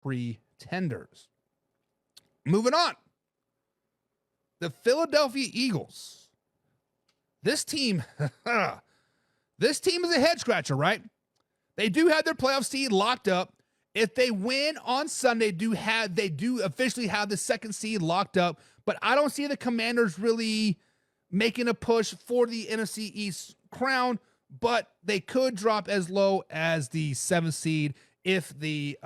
pretenders. Moving on. The Philadelphia Eagles. This team, this team is a head scratcher, right? They do have their playoff seed locked up. If they win on Sunday, they do officially have the second seed locked up. But I don't see the Commanders really making a push for the NFC East crown. But they could drop as low as the 7th seed if the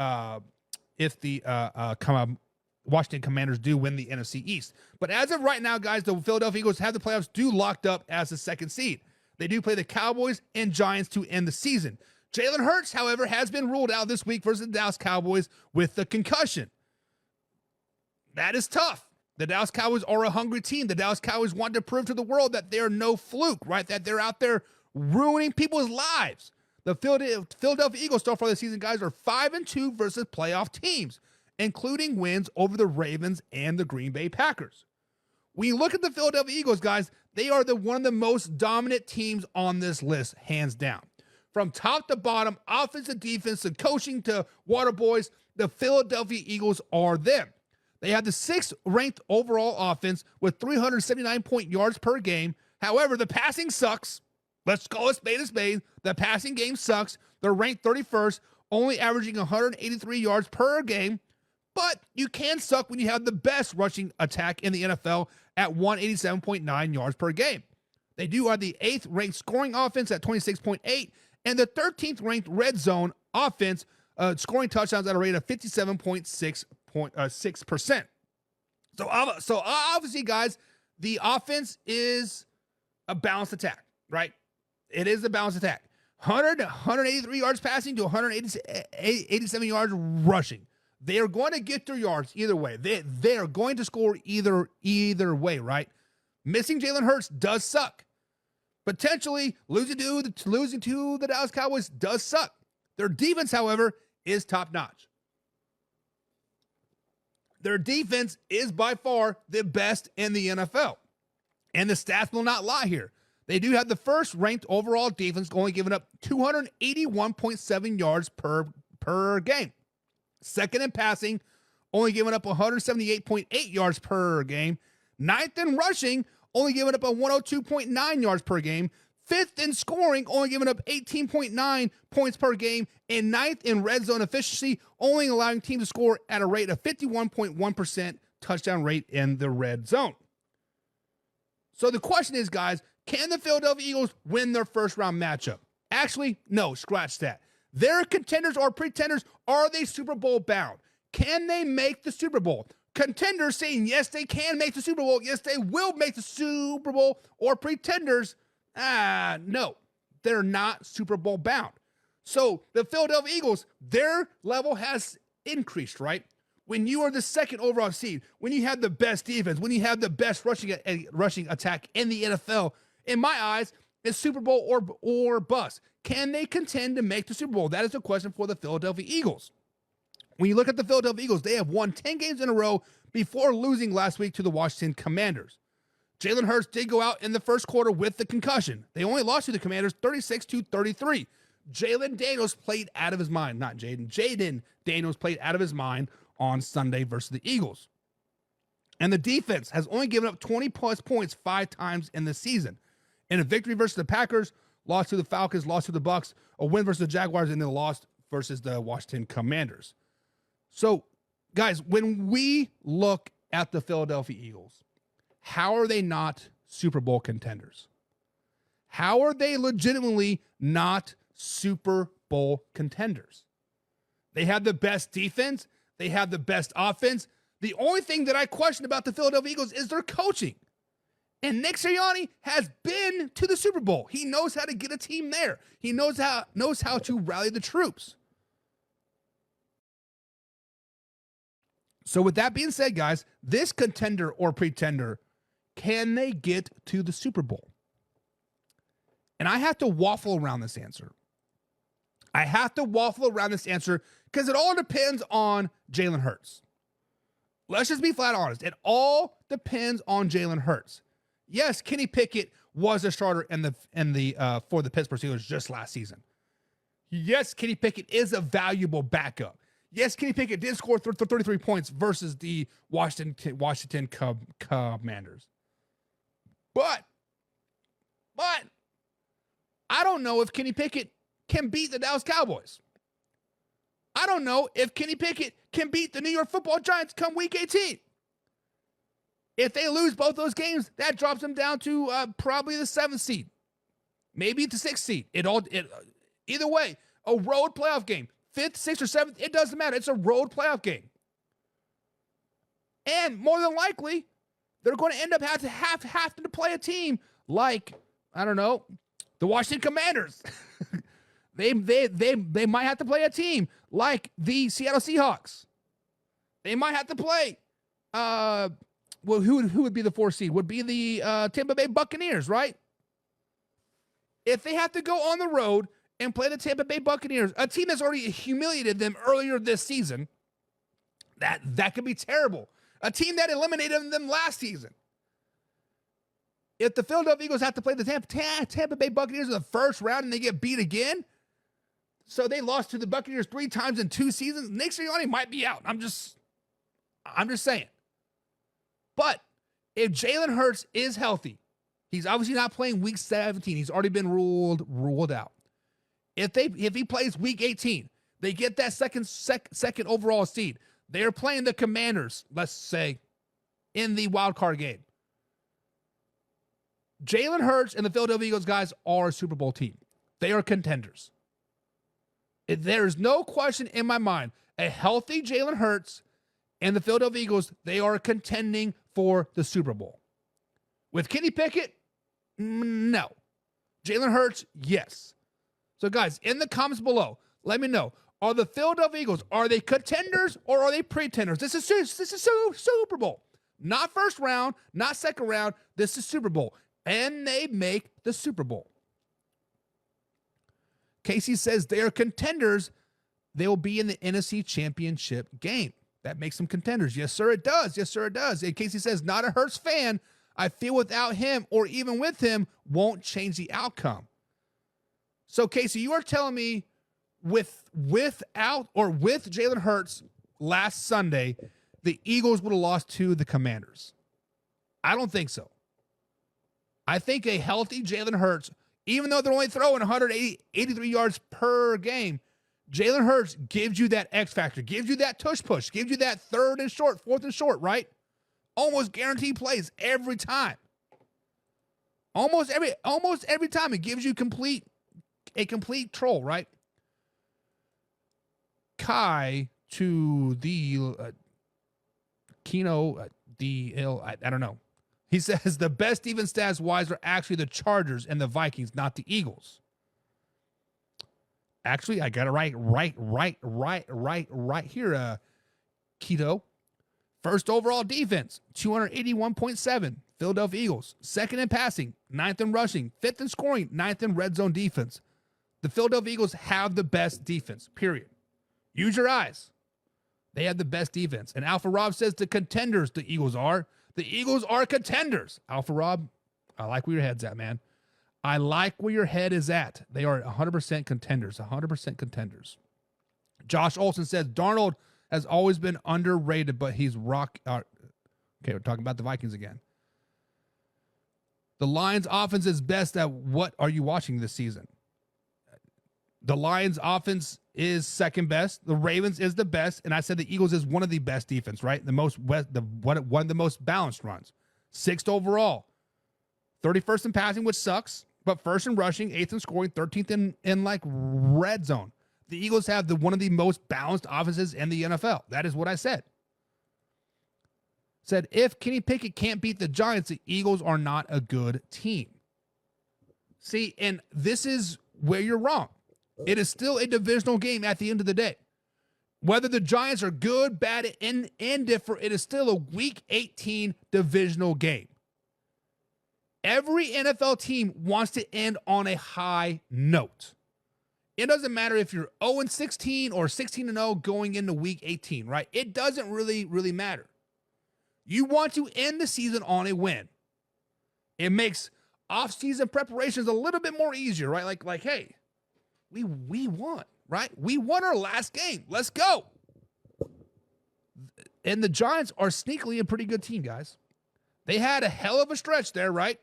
Washington Commanders do win the NFC East. But as of right now, guys, the Philadelphia Eagles have the playoffs locked up as the 2nd seed. They do play the Cowboys and Giants to end the season. Jalen Hurts, however, has been ruled out this week versus the Dallas Cowboys with the concussion. That is tough. The Dallas Cowboys are a hungry team. The Dallas Cowboys want to prove to the world that they're no fluke, right? That they're out there ruining people's lives. The Philadelphia Eagles so far this season, guys, are 5-2 versus playoff teams, including wins over the Ravens and the Green Bay Packers. When you look at the Philadelphia Eagles, guys, they are one of the most dominant teams on this list, hands down. From top to bottom, offense to defense, to coaching to water boys, the Philadelphia Eagles are them. They have the 6th ranked overall offense with 379 yards per game. However, the passing sucks. Let's call a spade a spade. The passing game sucks. They're ranked 31st, only averaging 183 yards per game. But you can suck when you have the best rushing attack in the NFL at 187.9 yards per game. They do have the 8th ranked scoring offense at 26.8 and the 13th ranked red zone offense scoring touchdowns at a rate of 57.6%. So obviously, guys, the offense is a balanced attack, right? It is a balanced attack. 183 yards passing to 187 yards rushing. They are going to get their yards either way. They are going to score either way, right? Missing Jalen Hurts does suck. Potentially losing to the Dallas Cowboys does suck. Their defense, however, is top-notch. Their defense is by far the best in the NFL. And the stats will not lie here. They do have the 1st ranked overall defense, only giving up 281.7 yards per game. 2nd in passing, only giving up 178.8 yards per game. 9th in rushing, only giving up 102.9 yards per game. 5th in scoring, only giving up 18.9 points per game. And 9th in red zone efficiency, only allowing teams to score at a rate of 51.1% touchdown rate in the red zone. So the question is, guys, can the Philadelphia Eagles win their first round matchup? Actually, no, scratch that. They're contenders or pretenders. Are they Super Bowl bound? Can they make the Super Bowl? Contenders saying yes, they can make the Super Bowl. Yes, they will make the Super Bowl. Or pretenders, no, they're not Super Bowl bound. So the Philadelphia Eagles, their level has increased, right? When you are the 2nd overall seed, when you have the best defense, when you have the best rushing attack in the NFL, in my eyes, it's Super Bowl or bust. Can they contend to make the Super Bowl? That is the question for the Philadelphia Eagles. When you look at the Philadelphia Eagles, they have won 10 games in a row before losing last week to the Washington Commanders. Jalen Hurts did go out in the first quarter with the concussion. They only lost to the Commanders 36-33. Jaden Daniels played out of his mind. Not Jaden. Jaden Daniels played out of his mind on Sunday versus the Eagles. And the defense has only given up 20-plus points 5 times in the season. In a victory versus the Packers, lost to the Falcons, lost to the Bucks, a win versus the Jaguars, and then lost versus the Washington Commanders. So, guys, when we look at the Philadelphia Eagles, how are they not Super Bowl contenders? How are they legitimately not Super Bowl contenders? They have the best defense. They have the best offense. The only thing that I question about the Philadelphia Eagles is their coaching. And Nick Sirianni has been to the Super Bowl. He knows how to get a team there. He knows how to rally the troops. So with that being said, guys, this contender or pretender, can they get to the Super Bowl? And I have to waffle around this answer. because it all depends on Jalen Hurts. Let's just be flat honest. It all depends on Jalen Hurts. Yes, Kenny Pickett was a starter for the Pittsburgh Steelers just last season. Yes, Kenny Pickett is a valuable backup. Yes, Kenny Pickett did score 33 points versus the Washington Commanders. But I don't know if Kenny Pickett can beat the Dallas Cowboys. I don't know if Kenny Pickett can beat the New York Football Giants come Week 18. If they lose both those games, that drops them down to probably the 7th seed, maybe the 6th seed. Either way, a road playoff game, 5th, 6th, or 7th, it doesn't matter. It's a road playoff game. And more than likely, they're going to end up having to play a team like, I don't know, the Washington Commanders. they might have to play a team like the Seattle Seahawks. They might have to play, who would be the 4th seed? Would be the Tampa Bay Buccaneers, right? If they have to go on the road and play the Tampa Bay Buccaneers, a team that's already humiliated them earlier this season, that could be terrible. A team that eliminated them last season. If the Philadelphia Eagles have to play the Tampa Bay Buccaneers in the first round and they get beat again, so they lost to the Buccaneers 3 times in 2 seasons, Nick Sirianni might be out. I'm just saying. But if Jalen Hurts is healthy, he's obviously not playing Week 17. He's already been ruled out. If he plays Week 18, they get that second overall seed. They are playing the Commanders, let's say, in the wild card game. Jalen Hurts and the Philadelphia Eagles guys are a Super Bowl team. They are contenders. There is no question in my mind. A healthy Jalen Hurts and the Philadelphia Eagles, they are contending for the Super Bowl. With Kenny Pickett, no. Jalen Hurts, yes. So guys, in the comments below, let me know. Are the Philadelphia Eagles, are they contenders or are they pretenders? This is Super Bowl. Not first round, not second round. This is Super Bowl. And they make the Super Bowl. Casey says they are contenders. They will be in the NFC Championship game. That makes them contenders. Yes, sir, it does. Yes, sir, it does. And Casey says, not a Hurts fan. I feel without him or even with him won't change the outcome. So, Casey, you are telling me without or with Jalen Hurts last Sunday, the Eagles would have lost to the Commanders. I don't think so. I think a healthy Jalen Hurts, even though they're only throwing 183 yards per game, Jalen Hurts gives you that X factor, gives you that tush push, gives you that 3rd and short, 4th and short, right? Almost guaranteed plays every time. Almost every time it gives you a complete troll, right? Kai to the Kino, I don't know. He says the best defense stats wise are actually the Chargers and the Vikings, not the Eagles. Actually, I got it right here, Keto. First overall defense, 281.7, Philadelphia Eagles. 2nd in passing, 9th in rushing, 5th in scoring, 9th in red zone defense. The Philadelphia Eagles have the best defense, period. Use your eyes. They have the best defense. And Alpha Rob says the contenders the Eagles are. The Eagles are contenders. Alpha Rob, I like where your head's at, man. I like where your head is at. They are 100% contenders, 100% contenders. Josh Olson says, Darnold has always been underrated, but he's rock. Okay, we're talking about the Vikings again. The Lions offense is best at what are you watching this season? The Lions offense is second best. The Ravens is the best. And I said the Eagles is one of the best defense, right? One of the most balanced runs. 6th overall. 31st in passing, which sucks. But 1st in rushing, 8th in scoring, 13th in like red zone. The Eagles have one of the most balanced offenses in the NFL. That is what I said. Said if Kenny Pickett can't beat the Giants, the Eagles are not a good team. See, and this is where you're wrong. It is still a divisional game at the end of the day. Whether the Giants are good, bad, and indifferent, it is still a Week 18 divisional game. Every NFL team wants to end on a high note. It doesn't matter if you're 0-16 or 16-0 going into Week 18, right? It doesn't really matter. You want to end the season on a win. It makes off-season preparations a little bit more easier, right? Like, hey, we won, right? We won our last game. Let's go. And the Giants are sneakily a pretty good team, guys. They had a hell of a stretch there, right?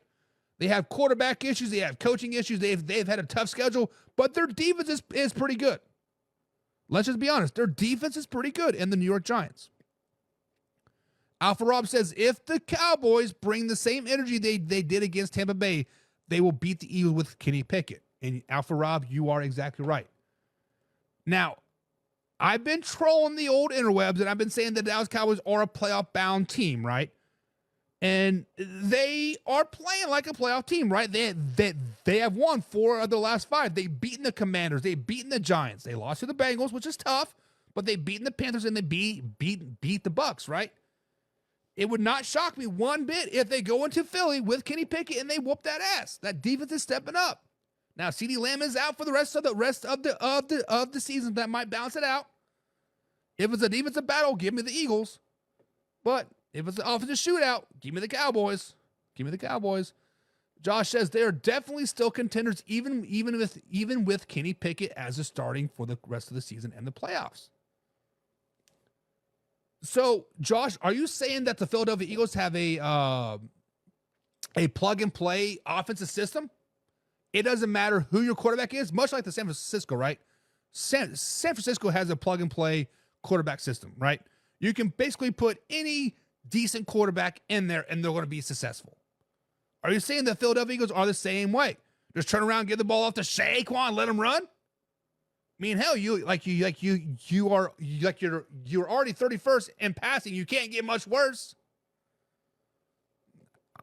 They have quarterback issues. They have coaching issues. They've had a tough schedule, but their defense is pretty good. Let's just be honest. Their defense is pretty good in the New York Giants. Alpha Rob says, if the Cowboys bring the same energy they did against Tampa Bay, they will beat the Eagles with Kenny Pickett. And Alpha Rob, you are exactly right. Now, I've been trolling the old interwebs, and I've been saying that the Dallas Cowboys are a playoff-bound team, right? And they are playing like a playoff team, right? They have won 4 of the last 5. They've beaten the Commanders. They've beaten the Giants. They lost to the Bengals, which is tough, but they've beaten the Panthers and they beat the Bucks, right? It would not shock me one bit if they go into Philly with Kenny Pickett and they whoop that ass. That defense is stepping up. Now, CeeDee Lamb is out for the rest of the season. That might balance it out. If it's a defensive battle, give me the Eagles. But if it's an offensive shootout, give me the Cowboys. Give me the Cowboys. Josh says they are definitely still contenders, even with Kenny Pickett as a starting for the rest of the season and the playoffs. So, Josh, are you saying that the Philadelphia Eagles have a plug and play offensive system? It doesn't matter who your quarterback is, much like the San Francisco, right? San Francisco has a plug and play quarterback system, right? You can basically put any decent quarterback in there and they're going to be successful. Are you saying the Philadelphia Eagles are the same way? Just turn around, give the ball off to Saquon, let him run? I mean, hell, you're already 31st in passing. You can't get much worse.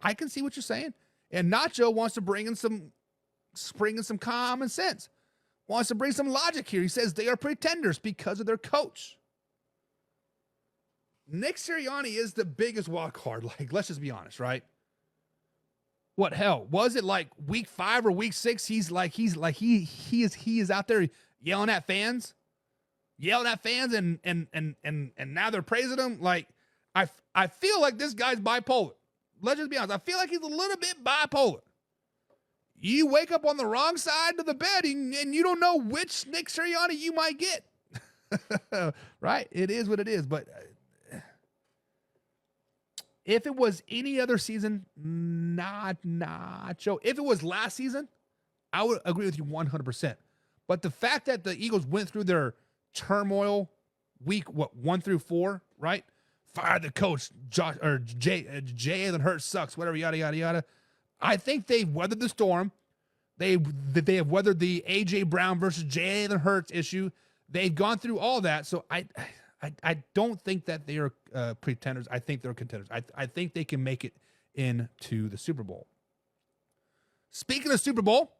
I can see what you're saying. And Nacho wants to bring in some common sense. Wants to bring some logic here. He says they are pretenders because of their coach. Nick Sirianni is the biggest wild card. Like, let's just be honest, right? What hell was it like week 5 or week 6? He is out there yelling at fans, and now they're praising him. Like, I feel like this guy's bipolar. Let's just be honest. I feel like he's a little bit bipolar. You wake up on the wrong side of the bed and you don't know which Nick Sirianni you might get. Right? It is what it is. But if it was any other season, not Joe. If it was last season, I would agree with you 100%. But the fact that the Eagles went through their turmoil week 1 through 4, right? Fired the coach, Jalen Hurts sucks, whatever, yada yada yada. I think they've weathered the storm. They have weathered the A.J. Brown versus Jalen Hurts issue. They've gone through all that. So I don't think that they are pretenders. I think they're contenders. I think they can make it into the Super Bowl. Speaking of Super Bowl,